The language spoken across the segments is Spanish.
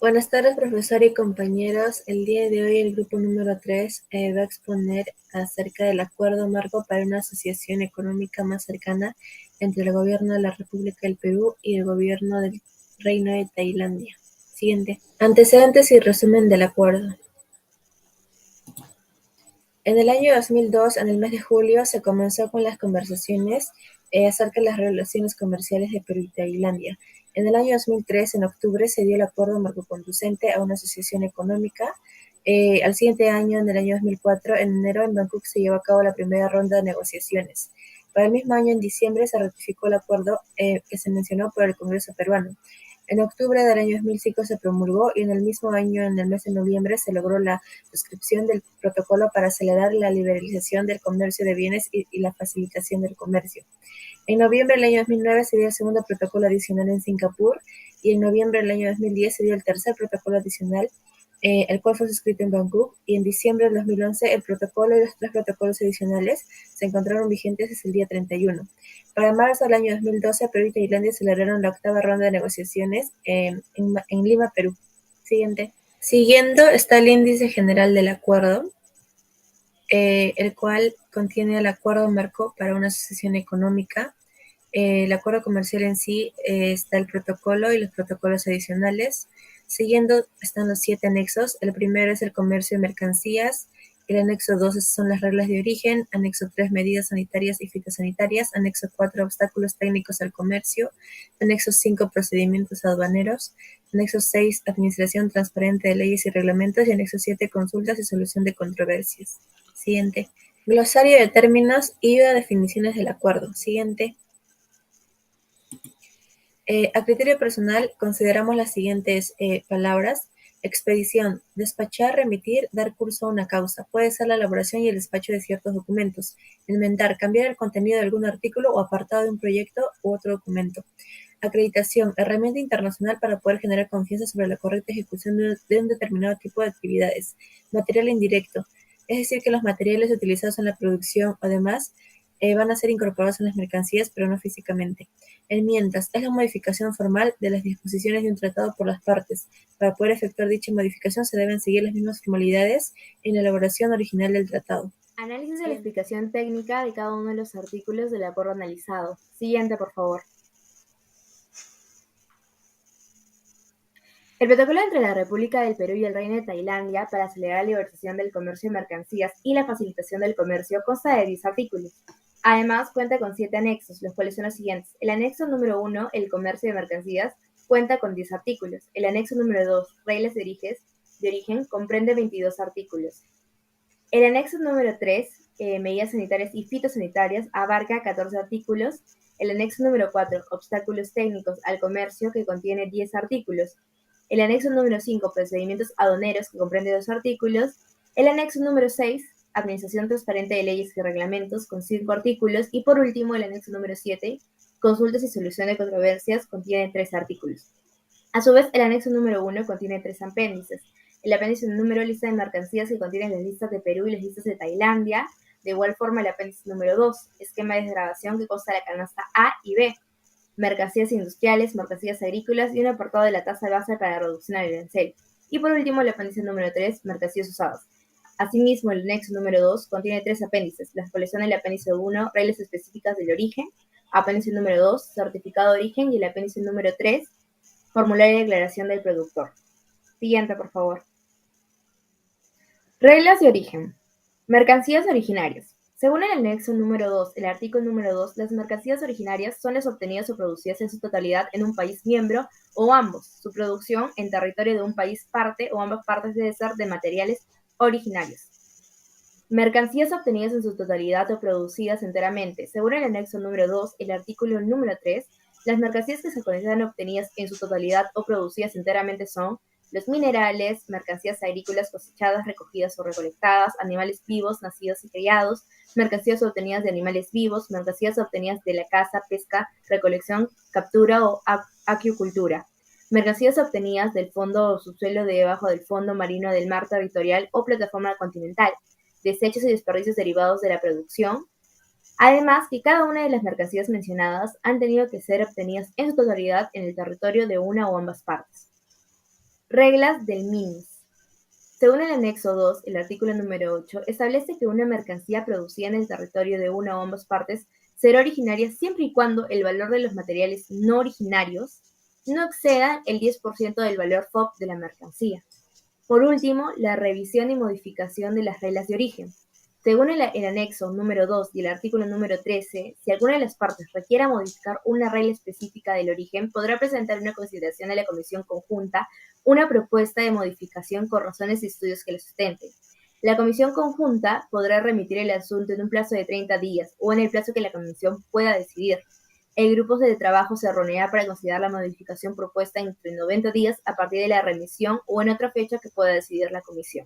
Buenas tardes, profesor y compañeros. El día de hoy el grupo número 3 va a exponer acerca del acuerdo marco para una asociación económica más cercana entre el gobierno de la República del Perú y el gobierno del Reino de Tailandia. Siguiente. Antecedentes y resumen del acuerdo. En el año 2002, en el mes de julio, se comenzó con las conversaciones acerca de las relaciones comerciales de Perú y Tailandia. En el año 2003, en octubre, se dio el acuerdo marco conducente a una asociación económica. Al siguiente año, en el año 2004, en enero, en Bangkok se llevó a cabo la primera ronda de negociaciones. Para el mismo año, en diciembre, se ratificó el acuerdo que se mencionó por el Congreso peruano. En octubre del año 2005 se promulgó y en el mismo año, en el mes de noviembre, se logró la suscripción del protocolo para acelerar la liberalización del comercio de bienes y la facilitación del comercio. En noviembre del año 2009 se dio el segundo protocolo adicional en Singapur y en noviembre del año 2010 se dio el tercer protocolo adicional, el cual fue suscrito en Bangkok, y en diciembre del 2011 el protocolo y los tres protocolos adicionales se encontraron vigentes desde el día 31. Para marzo del año 2012, Perú y Tailandia celebraron la octava ronda de negociaciones en Lima, Perú. Siguiente. Siguiendo está el índice general del acuerdo, el cual contiene el acuerdo marco para una asociación económica. El acuerdo comercial en sí está el protocolo y los protocolos adicionales. Siguiendo están los 7 anexos. El primero es el comercio de mercancías. El anexo 2 son las reglas de origen. Anexo 3, medidas sanitarias y fitosanitarias. Anexo 4, obstáculos técnicos al comercio. Anexo 5, procedimientos aduaneros. Anexo 6, administración transparente de leyes y reglamentos. Y anexo 7, consultas y solución de controversias. Siguiente. Glosario de términos y definiciones del acuerdo. Siguiente. A criterio personal, consideramos las siguientes palabras: expedición, despachar, remitir, dar curso a una causa. Puede ser la elaboración y el despacho de ciertos documentos. Enmendar, cambiar el contenido de algún artículo o apartado de un proyecto u otro documento. Acreditación, herramienta internacional para poder generar confianza sobre la correcta ejecución de un determinado tipo de actividades. Material indirecto, es decir, que los materiales utilizados en la producción o demás van a ser incorporados en las mercancías, pero no físicamente. Enmiendas, es la modificación formal de las disposiciones de un tratado por las partes. Para poder efectuar dicha modificación se deben seguir las mismas formalidades en la elaboración original del tratado. Análisis de la explicación técnica de cada uno de los artículos del acuerdo analizado. Siguiente, por favor. El protocolo entre la República del Perú y el Reino de Tailandia para acelerar la liberalización del comercio de mercancías y la facilitación del comercio consta de 10 artículos. Además, cuenta con 7 anexos, los cuales son los siguientes. El anexo número 1, el comercio de mercancías, cuenta con 10 artículos. El anexo número 2, reglas de origen, comprende 22 artículos. El anexo número 3, medidas sanitarias y fitosanitarias, abarca 14 artículos. El anexo número 4, obstáculos técnicos al comercio, que contiene 10 artículos. El anexo número 5, procedimientos aduaneros, que comprende 2 artículos. El anexo número 6, administración transparente de leyes y reglamentos, con 5 artículos. Y por último, el anexo número 7, consultas y solución de controversias, contiene 3 artículos. A su vez, el anexo número 1 contiene 3 apéndices. El apéndice número lista de mercancías, que contiene las listas de Perú y las listas de Tailandia. De igual forma, el apéndice número 2, esquema de desgravación, que consta de la canasta A y B, mercancías industriales, mercancías agrícolas y un apartado de la tasa base para la reducción al arancel. Y por último, el apéndice número 3, mercancías usadas. Asimismo, el anexo número 2 contiene 3 apéndices, las cuales son el apéndice 1, reglas específicas del origen, apéndice número 2, certificado de origen, y el apéndice número 3, formulario de declaración del productor. Siguiente, por favor. Reglas de origen. Mercancías originarias. Según el anexo número 2, el artículo número 2, las mercancías originarias son las obtenidas o producidas en su totalidad en un país miembro o ambos. Su producción en territorio de un país parte o ambas partes debe ser de materiales originarios. Mercancías obtenidas en su totalidad o producidas enteramente. Según el anexo número 2, el artículo número 3, las mercancías que se consideran obtenidas en su totalidad o producidas enteramente son los minerales, mercancías agrícolas cosechadas, recogidas o recolectadas, animales vivos, nacidos y criados, mercancías obtenidas de animales vivos, mercancías obtenidas de la caza, pesca, recolección, captura o acuicultura, mercancías obtenidas del fondo o subsuelo de debajo del fondo marino del mar territorial o plataforma continental, desechos y desperdicios derivados de la producción. Además, que cada una de las mercancías mencionadas han tenido que ser obtenidas en su totalidad en el territorio de una o ambas partes. Reglas del MINIS. Según el anexo 2, el artículo número 8 establece que una mercancía producida en el territorio de una o ambas partes será originaria siempre y cuando el valor de los materiales no originarios no exceda el 10% del valor FOB de la mercancía. Por último, la revisión y modificación de las reglas de origen. Según el anexo número 2 y el artículo número 13, si alguna de las partes requiera modificar una regla específica del origen, podrá presentar una consideración a la Comisión Conjunta una propuesta de modificación con razones y estudios que la sustenten. La Comisión Conjunta podrá remitir el asunto en un plazo de 30 días o en el plazo que la Comisión pueda decidir. El grupo de trabajo se reunirá para considerar la modificación propuesta entre 90 días a partir de la remisión o en otra fecha que pueda decidir la Comisión.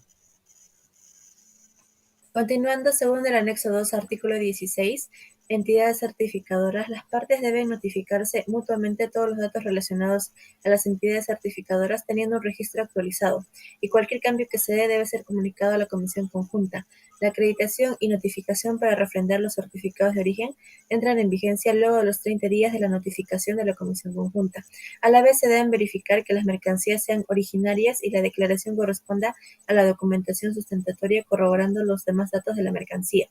Continuando, según el anexo 2, artículo 16, entidades certificadoras, las partes deben notificarse mutuamente todos los datos relacionados a las entidades certificadoras teniendo un registro actualizado, y cualquier cambio que se dé debe ser comunicado a la Comisión Conjunta. La acreditación y notificación para refrendar los certificados de origen entran en vigencia luego de los 30 días de la notificación de la Comisión Conjunta. A la vez se deben verificar que las mercancías sean originarias y la declaración corresponda a la documentación sustentatoria corroborando los demás datos de la mercancía.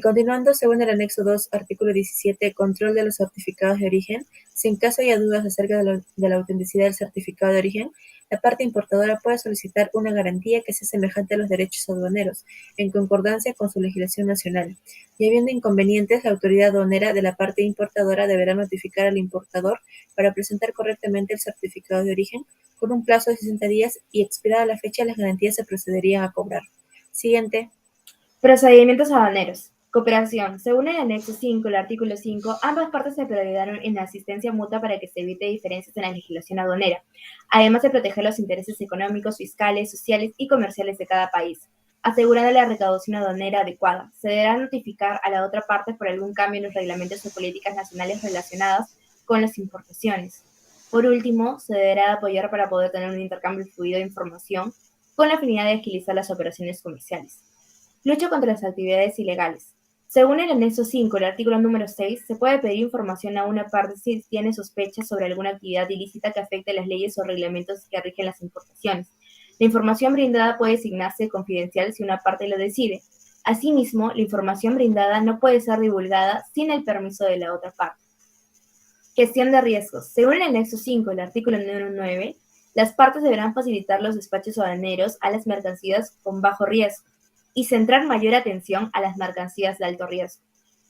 Continuando, según el anexo 2, artículo 17, control de los certificados de origen. Si en caso haya dudas acerca de la autenticidad del certificado de origen, la parte importadora puede solicitar una garantía que sea semejante a los derechos aduaneros, en concordancia con su legislación nacional. Y habiendo inconvenientes, la autoridad aduanera de la parte importadora deberá notificar al importador para presentar correctamente el certificado de origen con un plazo de 60 días y expirada la fecha, las garantías se procederían a cobrar. Siguiente. Procedimientos aduaneros. Cooperación. Según el anexo 5, el artículo 5, ambas partes se prodigaron en la asistencia mutua para que se evite diferencias en la legislación aduanera, además de proteger los intereses económicos, fiscales, sociales y comerciales de cada país, asegurando la recaudación aduanera adecuada. Se deberá notificar a la otra parte por algún cambio en los reglamentos o políticas nacionales relacionadas con las importaciones. Por último, se deberá apoyar para poder tener un intercambio fluido de información con la finalidad de agilizar las operaciones comerciales. Lucha contra las actividades ilegales. Según el anexo 5, el artículo número 6, se puede pedir información a una parte si tiene sospechas sobre alguna actividad ilícita que afecte las leyes o reglamentos que rigen las importaciones. La información brindada puede designarse confidencial si una parte lo decide. Asimismo, la información brindada no puede ser divulgada sin el permiso de la otra parte. Gestión de riesgos. Según el anexo 5, el artículo número 9, las partes deberán facilitar los despachos aduaneros a las mercancías con bajo riesgo y centrar mayor atención a las mercancías de alto riesgo,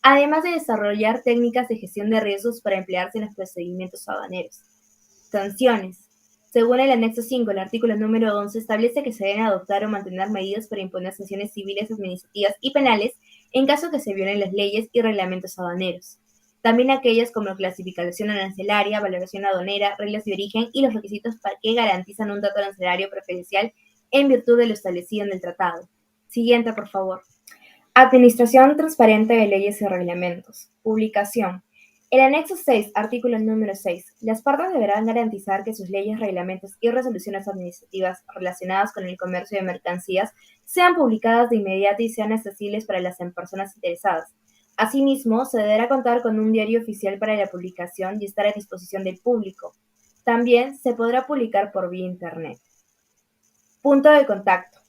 además de desarrollar técnicas de gestión de riesgos para emplearse en los procedimientos aduaneros. Sanciones. Según el anexo 5, el artículo número 11 establece que se deben adoptar o mantener medidas para imponer sanciones civiles, administrativas y penales en caso que se violen las leyes y reglamentos aduaneros. También aquellas como clasificación arancelaria, valoración aduanera, reglas de origen y los requisitos para que garantizan un trato arancelario preferencial en virtud de lo establecido en el tratado. Siguiente, por favor. Administración transparente de leyes y reglamentos. Publicación. El anexo 6, artículo número 6. Las partes deberán garantizar que sus leyes, reglamentos y resoluciones administrativas relacionadas con el comercio de mercancías sean publicadas de inmediato y sean accesibles para las personas interesadas. Asimismo, se deberá contar con un diario oficial para la publicación y estar a disposición del público. También se podrá publicar por vía Internet. Punto de contacto.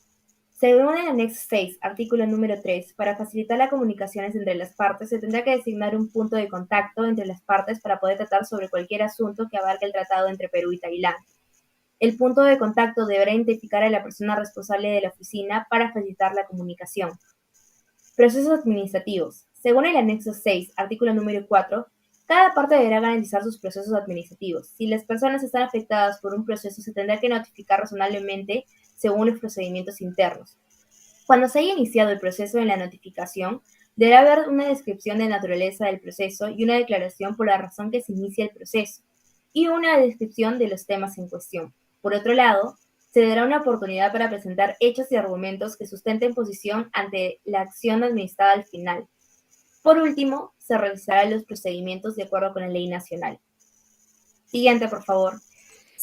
Según el anexo 6, artículo número 3, para facilitar las comunicaciones entre las partes, se tendrá que designar un punto de contacto entre las partes para poder tratar sobre cualquier asunto que abarque el tratado entre Perú y Tailandia. El punto de contacto deberá identificar a la persona responsable de la oficina para facilitar la comunicación. Procesos administrativos. Según el anexo 6, artículo número 4, cada parte deberá garantizar sus procesos administrativos. Si las personas están afectadas por un proceso, se tendrá que notificar razonablemente según los procedimientos internos. Cuando se haya iniciado el proceso de la notificación, deberá haber una descripción de la naturaleza del proceso y una declaración por la razón que se inicia el proceso, y una descripción de los temas en cuestión. Por otro lado, se dará una oportunidad para presentar hechos y argumentos que sustenten posición ante la acción administrada al final. Por último, se revisarán los procedimientos de acuerdo con la ley nacional. Siguiente, por favor.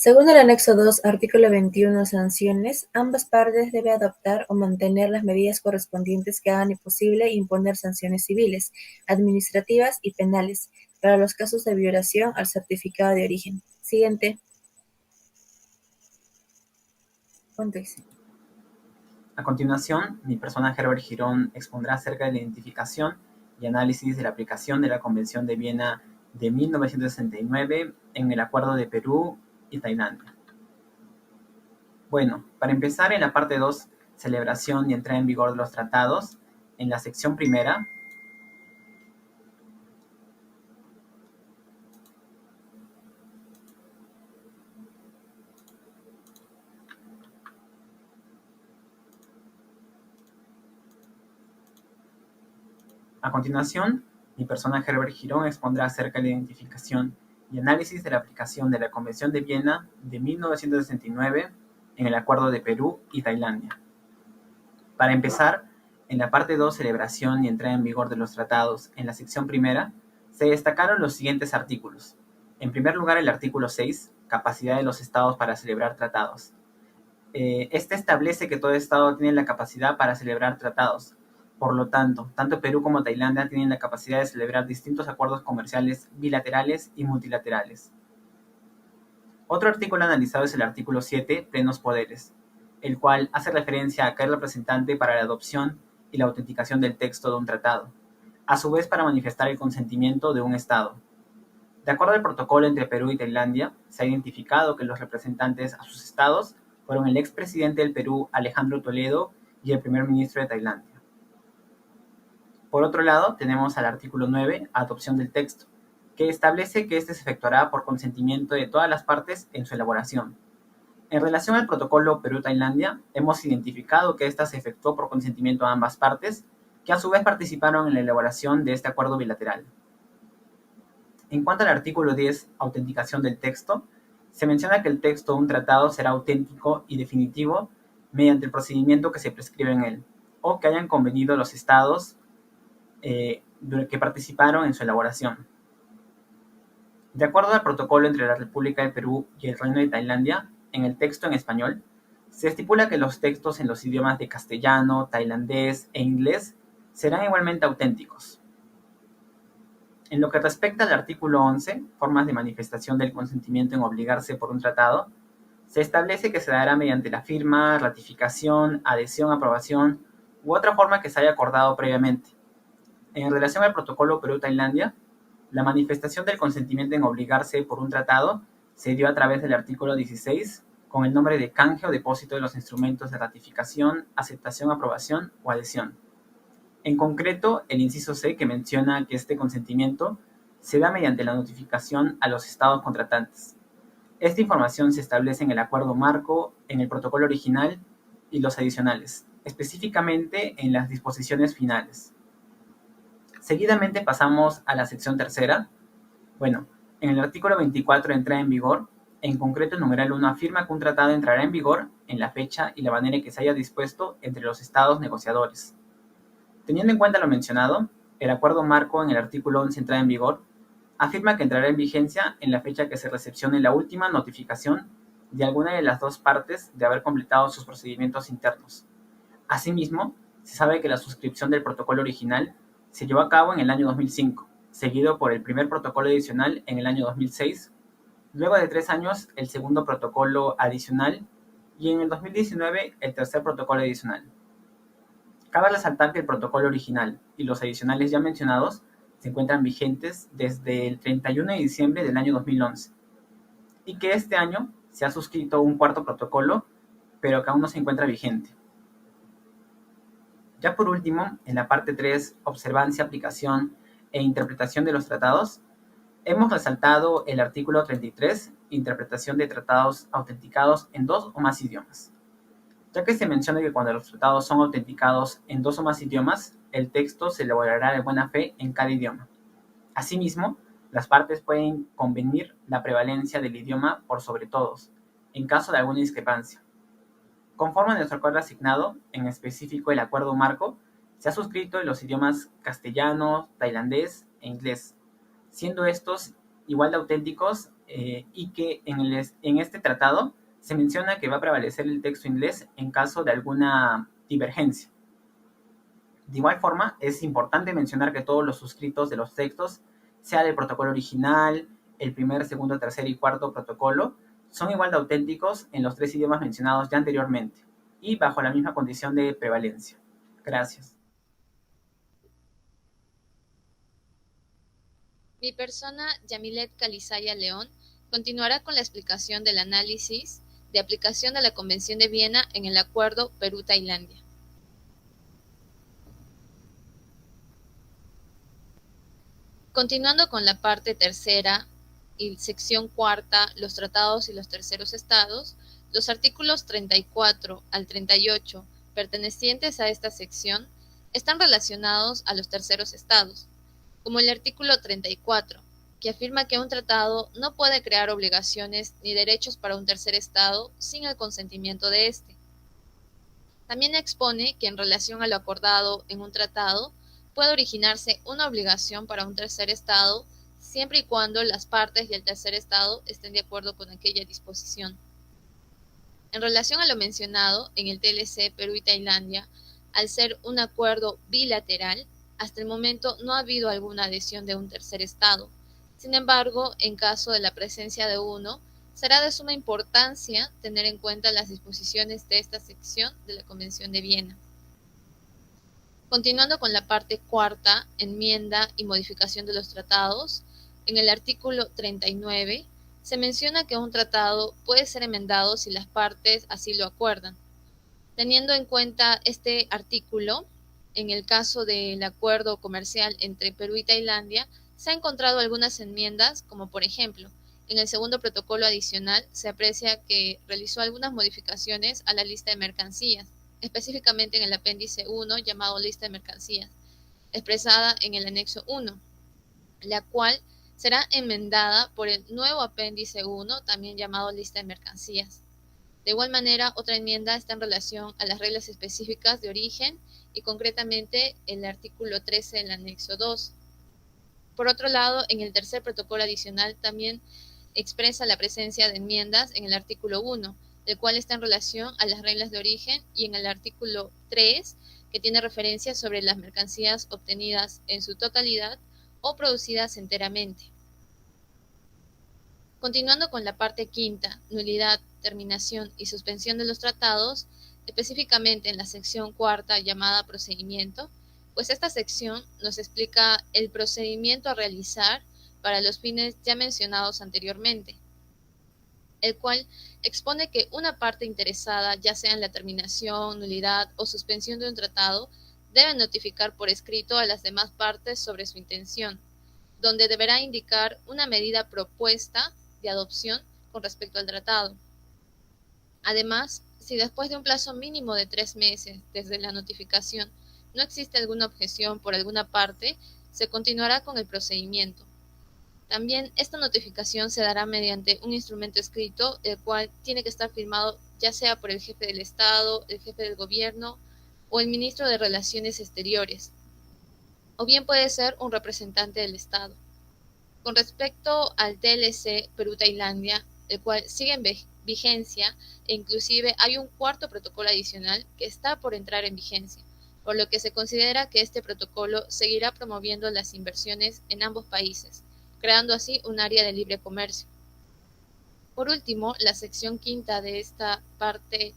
Según el anexo 2, artículo 21, sanciones, ambas partes deben adoptar o mantener las medidas correspondientes que hagan posible imponer sanciones civiles, administrativas y penales para los casos de violación al certificado de origen. Siguiente. ¿Cuánto dice? A continuación, mi persona Herbert Girón expondrá acerca de la identificación y análisis de la aplicación de la Convención de Viena de 1969 en el Acuerdo de Perú y Tailandia. Bueno, para empezar en la parte 2, celebración y entrada en vigor de los tratados, en la sección primera, a continuación, mi persona Herbert Girón expondrá acerca de la identificación y análisis de la aplicación de la Convención de Viena de 1969 en el Acuerdo de Perú y Tailandia. Para empezar, en la parte 2, celebración y entrada en vigor de los tratados, en la sección primera, se destacaron los siguientes artículos. En primer lugar, el artículo 6, capacidad de los estados para celebrar tratados. Este establece que todo estado tiene la capacidad para celebrar tratados. Por lo tanto Perú como Tailandia tienen la capacidad de celebrar distintos acuerdos comerciales bilaterales y multilaterales. Otro artículo analizado es el artículo 7, plenos poderes, el cual hace referencia a cada representante para la adopción y la autenticación del texto de un tratado, a su vez para manifestar el consentimiento de un Estado. De acuerdo al protocolo entre Perú y Tailandia, se ha identificado que los representantes a sus estados fueron el expresidente del Perú, Alejandro Toledo, y el primer ministro de Tailandia. Por otro lado, tenemos al artículo 9, adopción del texto, que establece que este se efectuará por consentimiento de todas las partes en su elaboración. En relación al protocolo Perú-Tailandia, hemos identificado que ésta se efectuó por consentimiento de ambas partes, que a su vez participaron en la elaboración de este acuerdo bilateral. En cuanto al artículo 10, autenticación del texto, se menciona que el texto de un tratado será auténtico y definitivo mediante el procedimiento que se prescribe en él, o que hayan convenido los estados que participaron en su elaboración. De acuerdo al protocolo entre la República del Perú y el Reino de Tailandia, en el texto en español, se estipula que los textos en los idiomas de castellano, tailandés e inglés serán igualmente auténticos. En lo que respecta al artículo 11, formas de manifestación del consentimiento en obligarse por un tratado, se establece que se dará mediante la firma, ratificación, adhesión, aprobación u otra forma que se haya acordado previamente. En relación al protocolo Perú-Tailandia, la manifestación del consentimiento en obligarse por un tratado se dio a través del artículo 16 con el nombre de canje o depósito de los instrumentos de ratificación, aceptación, aprobación o adhesión. En concreto, el inciso C, que menciona que este consentimiento se da mediante la notificación a los estados contratantes. Esta información se establece en el acuerdo marco, en el protocolo original y los adicionales, específicamente en las disposiciones finales. Seguidamente pasamos a la sección tercera. Bueno, en el artículo 24 de entrada en vigor, en concreto el numeral 1 afirma que un tratado entrará en vigor en la fecha y la manera en que se haya dispuesto entre los estados negociadores. Teniendo en cuenta lo mencionado, el acuerdo marco en el artículo 11 entrada en vigor afirma que entrará en vigencia en la fecha que se recepcione la última notificación de alguna de las dos partes de haber completado sus procedimientos internos. Asimismo, se sabe que la suscripción del protocolo original se llevó a cabo en el año 2005, seguido por el primer protocolo adicional en el año 2006, luego de 3 años el segundo protocolo adicional y en el 2019 el tercer protocolo adicional. Cabe resaltar que el protocolo original y los adicionales ya mencionados se encuentran vigentes desde el 31 de diciembre del año 2011 y que este año se ha suscrito un cuarto protocolo, pero que aún no se encuentra vigente. Ya por último, en la parte 3, observancia, aplicación e interpretación de los tratados, hemos resaltado el artículo 33, interpretación de tratados autenticados en 2 o más idiomas. Ya que se menciona que cuando los tratados son autenticados en 2 o más idiomas, el texto se elaborará de buena fe en cada idioma. Asimismo, las partes pueden convenir la prevalencia del idioma por sobre todos, en caso de alguna discrepancia. Conforme a nuestro acuerdo asignado, en específico el acuerdo marco, se ha suscrito en los idiomas castellano, tailandés e inglés, siendo estos igual de auténticos y que en este tratado se menciona que va a prevalecer el texto inglés en caso de alguna divergencia. De igual forma, es importante mencionar que todos los suscritos de los textos, sea del protocolo original, el primer, segundo, tercer y cuarto protocolo, son igual de auténticos en los tres idiomas mencionados ya anteriormente y bajo la misma condición de prevalencia. Gracias. Mi persona, Yamilet Calizaya León, continuará con la explicación del análisis de aplicación de la Convención de Viena en el Acuerdo Perú-Tailandia. Continuando con la parte tercera y sección cuarta, los tratados y los terceros estados, los artículos 34 al 38 pertenecientes a esta sección están relacionados a los terceros estados, como el artículo 34, que afirma que un tratado no puede crear obligaciones ni derechos para un tercer estado sin el consentimiento de éste. También expone que en relación a lo acordado en un tratado, puede originarse una obligación para un tercer estado siempre y cuando las partes y el tercer estado estén de acuerdo con aquella disposición. En relación a lo mencionado en el TLC Perú y Tailandia, al ser un acuerdo bilateral, hasta el momento no ha habido alguna adhesión de un tercer estado. Sin embargo, en caso de la presencia de uno, será de suma importancia tener en cuenta las disposiciones de esta sección de la Convención de Viena. Continuando con la parte cuarta, enmienda y modificación de los tratados, en el artículo 39 se menciona que un tratado puede ser enmendado si las partes así lo acuerdan. Teniendo en cuenta este artículo, en el caso del acuerdo comercial entre Perú y Tailandia, se han encontrado algunas enmiendas, como por ejemplo, en el segundo protocolo adicional se aprecia que realizó algunas modificaciones a la lista de mercancías, específicamente en el apéndice 1 llamado lista de mercancías, expresada en el anexo 1, la cual será enmendada por el nuevo apéndice 1, también llamado lista de mercancías. De igual manera, otra enmienda está en relación a las reglas específicas de origen y concretamente el artículo 13 del anexo 2. Por otro lado, en el tercer protocolo adicional también expresa la presencia de enmiendas en el artículo 1, el cual está en relación a las reglas de origen, y en el artículo 3, que tiene referencia sobre las mercancías obtenidas en su totalidad o producidas enteramente. Continuando con la parte quinta, nulidad, terminación y suspensión de los tratados, específicamente en la sección cuarta llamada procedimiento, pues esta sección nos explica el procedimiento a realizar para los fines ya mencionados anteriormente, el cual expone que una parte interesada, ya sea en la terminación, nulidad o suspensión de un tratado, debe notificar por escrito a las demás partes sobre su intención, donde deberá indicar una medida propuesta de adopción con respecto al tratado. Además, si después de un plazo mínimo de 3 meses desde la notificación no existe alguna objeción por alguna parte, se continuará con el procedimiento. También esta notificación se dará mediante un instrumento escrito, el cual tiene que estar firmado ya sea por el jefe del Estado, el jefe del gobierno o el ministro de Relaciones Exteriores, o bien puede ser un representante del Estado. Con respecto al TLC Perú-Tailandia, el cual sigue en vigencia e inclusive hay un cuarto protocolo adicional que está por entrar en vigencia, por lo que se considera que este protocolo seguirá promoviendo las inversiones en ambos países, creando así un área de libre comercio. Por último, la sección quinta de esta parte,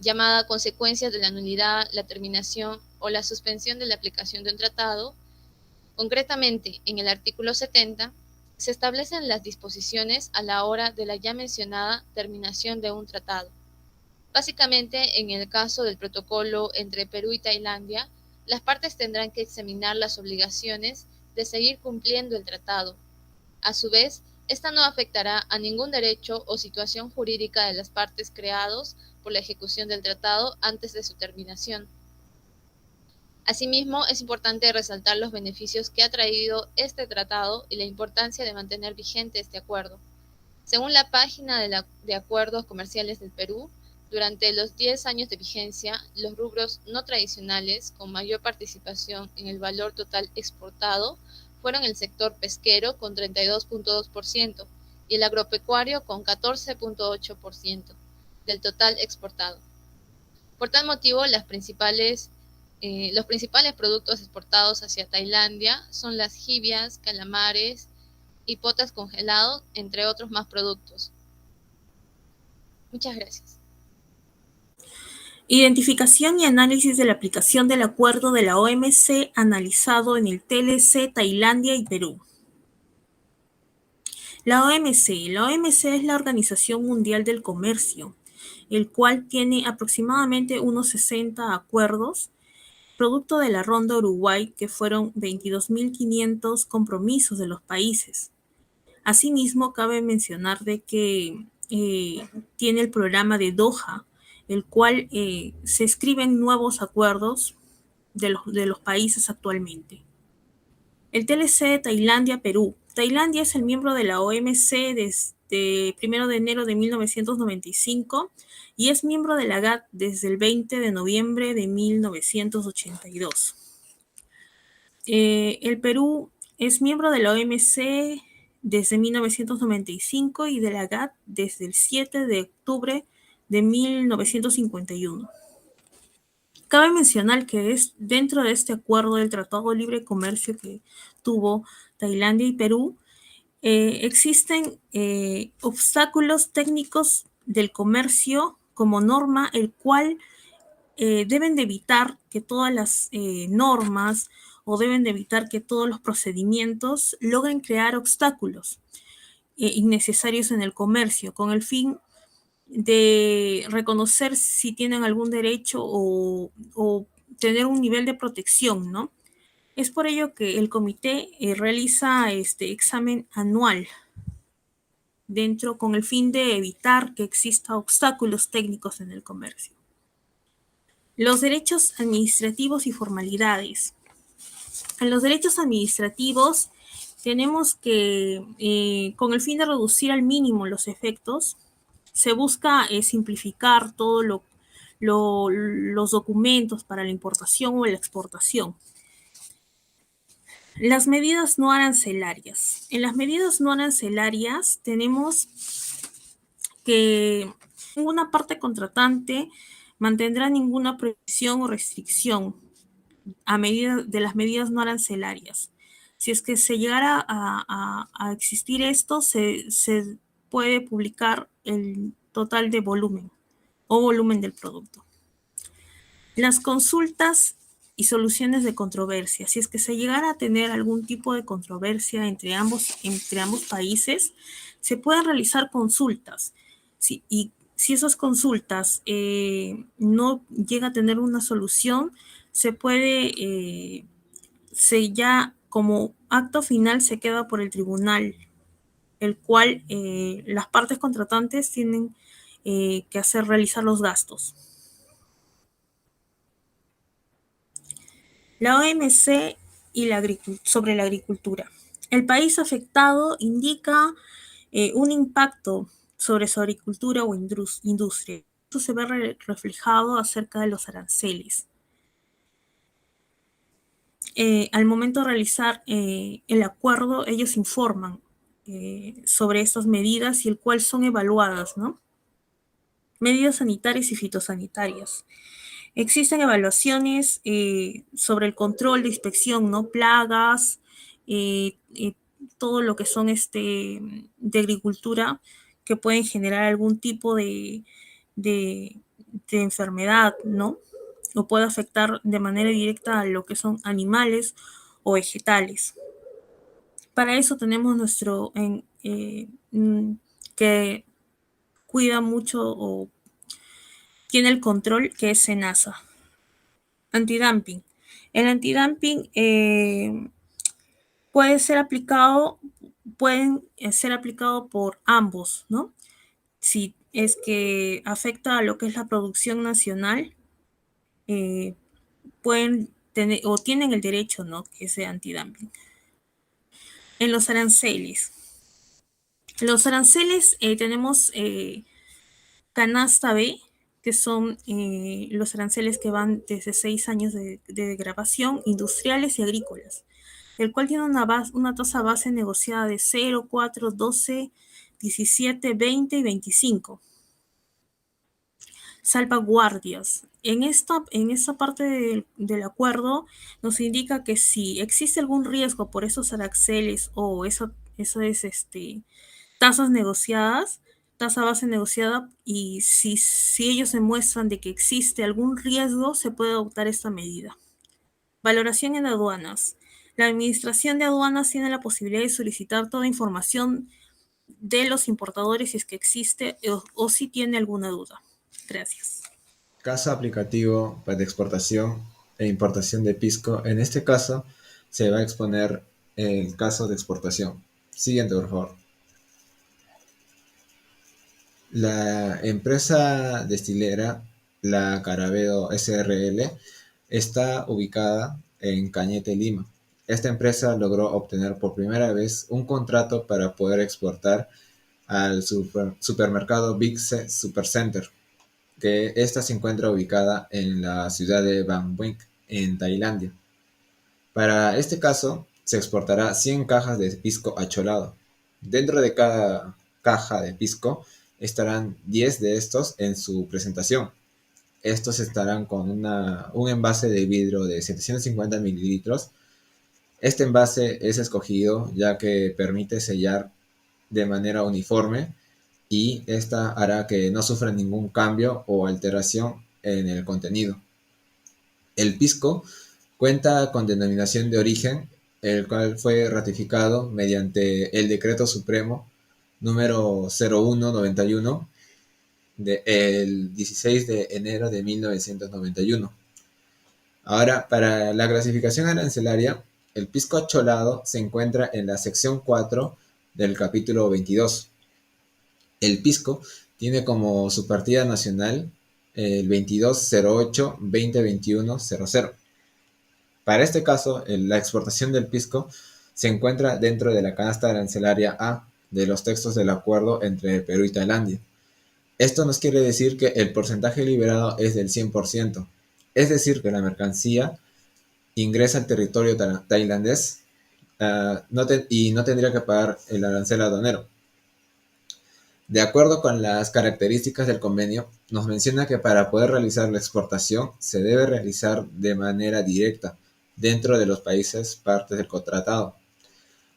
llamada consecuencias de la nulidad, la terminación o la suspensión de la aplicación de un tratado, concretamente en el artículo 70, se establecen las disposiciones a la hora de la ya mencionada terminación de un tratado. Básicamente, en el caso del protocolo entre Perú y Tailandia, las partes tendrán que examinar las obligaciones de seguir cumpliendo el tratado. A su vez, esta no afectará a ningún derecho o situación jurídica de las partes creados por la ejecución del tratado antes de su terminación. Asimismo, es importante resaltar los beneficios que ha traído este tratado y la importancia de mantener vigente este acuerdo. Según la página de acuerdos comerciales del Perú, durante los 10 años de vigencia, los rubros no tradicionales con mayor participación en el valor total exportado fueron el sector pesquero con 32.2% y el agropecuario con 14.8% del total exportado. Por tal motivo, los principales productos exportados hacia Tailandia son las jibias, calamares y potas congelados, entre otros más productos. Muchas gracias. Identificación y análisis de la aplicación del acuerdo de la OMC analizado en el TLC, Tailandia y Perú. La OMC es la Organización Mundial del Comercio, el cual tiene aproximadamente unos 60 acuerdos, producto de la Ronda Uruguay, que fueron 22.500 compromisos de los países. Asimismo, cabe mencionar de que tiene el programa de Doha, el cual se escriben nuevos acuerdos de los países actualmente. El TLC de Tailandia-Perú. Tailandia es el miembro de la OMC desde 1 de enero de 1995 y es miembro de la GATT desde el 20 de noviembre de 1982. El Perú es miembro de la OMC desde 1995 y de la GATT desde el 7 de octubre de 1951. Cabe mencionar que es dentro de este acuerdo del Tratado de Libre Comercio que tuvo Tailandia y Perú, existen obstáculos técnicos del comercio como norma, el cual deben de evitar que todas las normas o deben de evitar que todos los procedimientos logren crear obstáculos innecesarios en el comercio, con el fin de reconocer si tienen algún derecho o tener un nivel de protección, ¿no? Es por ello que el comité realiza este examen anual dentro con el fin de evitar que exista obstáculos técnicos en el comercio. Los derechos administrativos y formalidades. En los derechos administrativos tenemos que, con el fin de reducir al mínimo los efectos, se busca simplificar todos los documentos para la importación o la exportación. Las medidas no arancelarias. En las medidas no arancelarias tenemos que ninguna parte contratante mantendrá ninguna prohibición o restricción a medida de las medidas no arancelarias. Si es que se llegara a existir esto, se puede publicar el total de volumen o volumen del producto. Las consultas y soluciones de controversia. Si es que se llegara a tener algún tipo de controversia entre ambos países, se pueden realizar consultas. Y si esas consultas no llega a tener una solución, se puede, ya como acto final se queda por el tribunal, el cual las partes contratantes tienen que realizar los gastos. La OMC y sobre la agricultura. El país afectado indica un impacto sobre su agricultura o industria. Esto se ve reflejado acerca de los aranceles. Al momento de realizar el acuerdo, ellos informan sobre estas medidas y el cual son evaluadas, ¿no? Medidas sanitarias y fitosanitarias. Existen evaluaciones sobre el control de inspección, ¿no? Plagas, todo lo que son de agricultura que pueden generar algún tipo de enfermedad, ¿no? O puede afectar de manera directa a lo que son animales o vegetales. Para eso tenemos nuestro que cuida mucho o tiene el control, que es SENASA. Antidumping. El antidumping pueden ser aplicado por ambos, ¿no? Si es que afecta a lo que es la producción nacional, pueden tener o tienen el derecho, ¿no? Que sea antidumping. En los aranceles. Los aranceles tenemos canasta B, que son los aranceles que van desde 6 años de grabación, industriales y agrícolas, el cual tiene una tasa base negociada de 0, 4, 12, 17, 20 y 25. Salvaguardias. En esta parte del acuerdo nos indica que si existe algún riesgo por esos aranceles o tasas negociadas, tasa base negociada y si ellos demuestran de que existe algún riesgo, se puede adoptar esta medida. Valoración en aduanas. La Administración de Aduanas tiene la posibilidad de solicitar toda información de los importadores si es que existe o si tiene alguna duda. Gracias. Caso aplicativo para exportación e importación de pisco. En este caso se va a exponer el caso de exportación. Siguiente, por favor. La empresa destilera, la Caravedo SRL, está ubicada en Cañete, Lima. Esta empresa logró obtener por primera vez un contrato para poder exportar al supermercado Big C Supercenter, que esta se encuentra ubicada en la ciudad de Van Wijk, en Tailandia. Para este caso, se exportará 100 cajas de pisco acholado. Dentro de cada caja de pisco estarán 10 de estos en su presentación. Estos estarán con un envase de vidrio de 750 mililitros. Este envase es escogido ya que permite sellar de manera uniforme y esta hará que no sufra ningún cambio o alteración en el contenido. El pisco cuenta con denominación de origen, el cual fue ratificado mediante el Decreto Supremo número 0191 el 16 de enero de 1991. Ahora, para la clasificación arancelaria, el pisco acholado se encuentra en la sección 4 del capítulo 22. El pisco tiene como su partida nacional el 2208-2021-00. Para este caso, la exportación del pisco se encuentra dentro de la canasta arancelaria A de los textos del acuerdo entre Perú y Tailandia. Esto nos quiere decir que el porcentaje liberado es del 100%, es decir, que la mercancía ingresa al territorio tailandés y no tendría que pagar el arancel aduanero. De acuerdo con las características del convenio, nos menciona que para poder realizar la exportación se debe realizar de manera directa dentro de los países partes del tratado.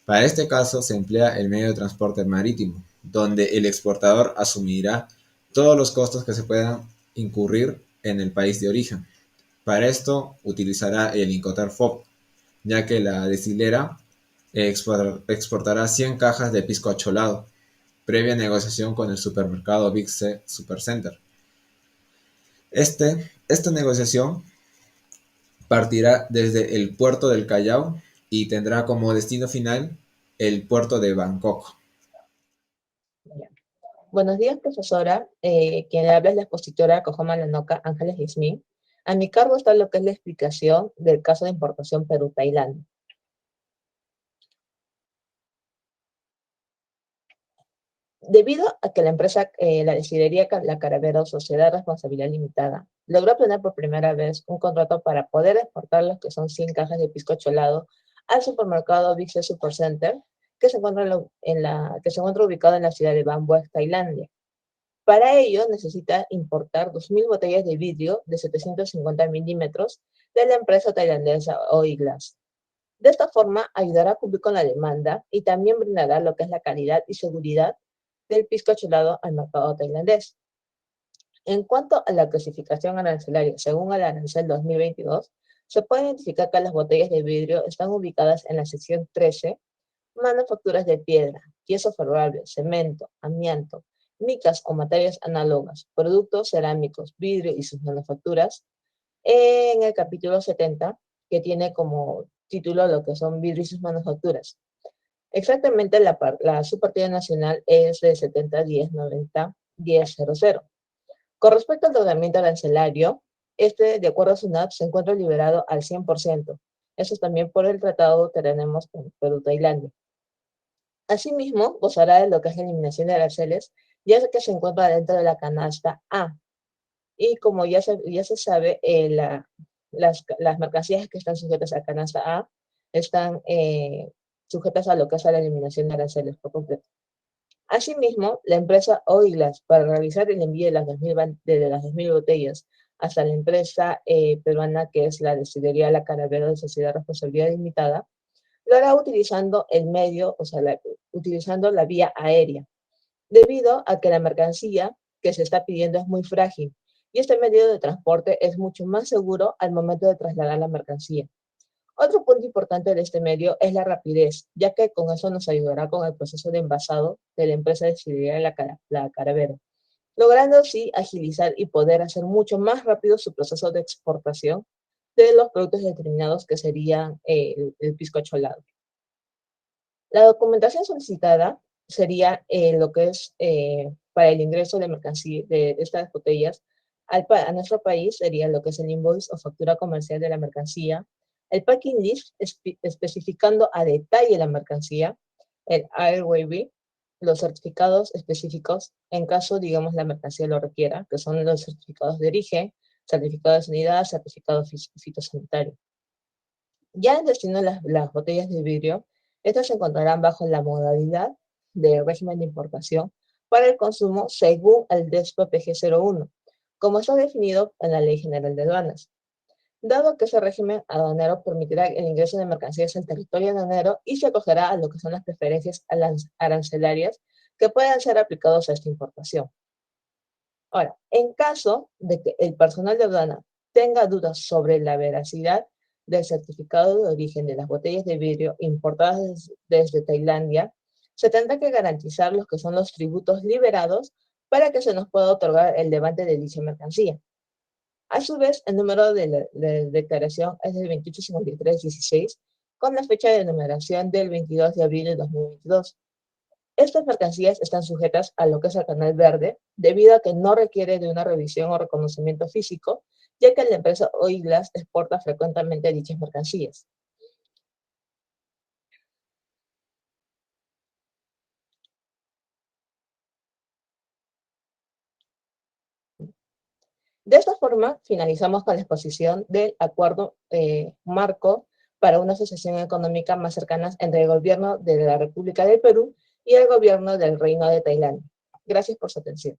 Para este caso se emplea el medio de transporte marítimo, donde el exportador asumirá todos los costos que se puedan incurrir en el país de origen. Para esto utilizará el Incoterm FOB, ya que la destilera exportará 100 cajas de pisco acholado, previa negociación con el supermercado Big C Supercenter. Esta negociación partirá desde el puerto del Callao y tendrá como destino final el puerto de Bangkok. Buenos días, profesora. Quien le habla es la expositora Cojoma Lanoca Ángeles Ismín. A mi cargo está lo que es la explicación del caso de importación Perú-Tailandia. Debido a que la empresa, la destilería La Caravero, Sociedad de Responsabilidad Limitada, logró obtener por primera vez un contrato para poder exportar los que son 100 cajas de pisco cholado al supermercado Big C Supercenter, que se encuentra ubicado en la ciudad de Bangkok, Tailandia. Para ello necesita importar 2.000 botellas de vidrio de 750 milímetros de la empresa tailandesa Oil Glass. De esta forma ayudará a cumplir con la demanda y también brindará lo que es la calidad y seguridad del pisco cholado al mercado tailandés. En cuanto a la clasificación arancelaria, según el arancel 2022, se puede identificar que las botellas de vidrio están ubicadas en la sección 13, manufacturas de piedra, yeso favorable, cemento, amianto, micas o materias análogas, productos cerámicos, vidrio y sus manufacturas, en el capítulo 70, que tiene como título lo que son vidrio y sus manufacturas. Exactamente su partida nacional es de 70-10-90-10-00. Con respecto al tratamiento arancelario, de acuerdo a SUNAT, se encuentra liberado al 100%. Eso es también por el tratado que tenemos con Perú-Tailandia. Asimismo, gozará de lo que es la eliminación de aranceles, ya que se encuentra dentro de la canasta A. Y como ya se sabe, las mercancías que están sujetas a canasta A están sujetas a lo que es la eliminación de aranceles por completo. Asimismo, la empresa Oil Glass, para realizar el envío de las 2.000 botellas hasta la empresa peruana, que es la destilería La Caravero de Sociedad de Responsabilidad Limitada, lo hará utilizando el medio, utilizando la vía aérea. debido a que la mercancía que se está pidiendo es muy frágil y este medio de transporte es mucho más seguro al momento de trasladar la mercancía. Otro punto importante de este medio es la rapidez, ya que con eso nos ayudará con el proceso de envasado de la empresa de la Caravera, logrando así agilizar y poder hacer mucho más rápido su proceso de exportación de los productos determinados que serían el pisco cholado. La documentación solicitada sería lo que es para el ingreso de mercancía de estas botellas a nuestro país sería lo que es el invoice o factura comercial de la mercancía, el packing list especificando a detalle la mercancía, el AirWayB, los certificados específicos en caso, digamos, la mercancía lo requiera, que son los certificados de origen, certificado de sanidad, certificado fitosanitario. Ya en destino las botellas de vidrio, estas se encontrarán bajo la modalidad de régimen de importación para el consumo según el DESPO PG01, como está definido en la Ley General de Aduanas. Dado que ese régimen aduanero permitirá el ingreso de mercancías al territorio aduanero y se acogerá a lo que son las preferencias arancelarias que puedan ser aplicados a esta importación. Ahora, en caso de que el personal de aduana tenga dudas sobre la veracidad del certificado de origen de las botellas de vidrio importadas desde Tailandia, se tendrá que garantizar los que son los tributos liberados para que se nos pueda otorgar el levante de dicha mercancía. A su vez, el número de declaración es del 285316, con la fecha de numeración del 22 de abril de 2022. Estas mercancías están sujetas a lo que es el canal verde, debido a que no requiere de una revisión o reconocimiento físico, ya que la empresa Oil Glass exporta frecuentemente dichas mercancías. De esta forma, finalizamos con la exposición del acuerdo marco para una asociación económica más cercana entre el gobierno de la República del Perú y el gobierno del Reino de Tailandia. Gracias por su atención.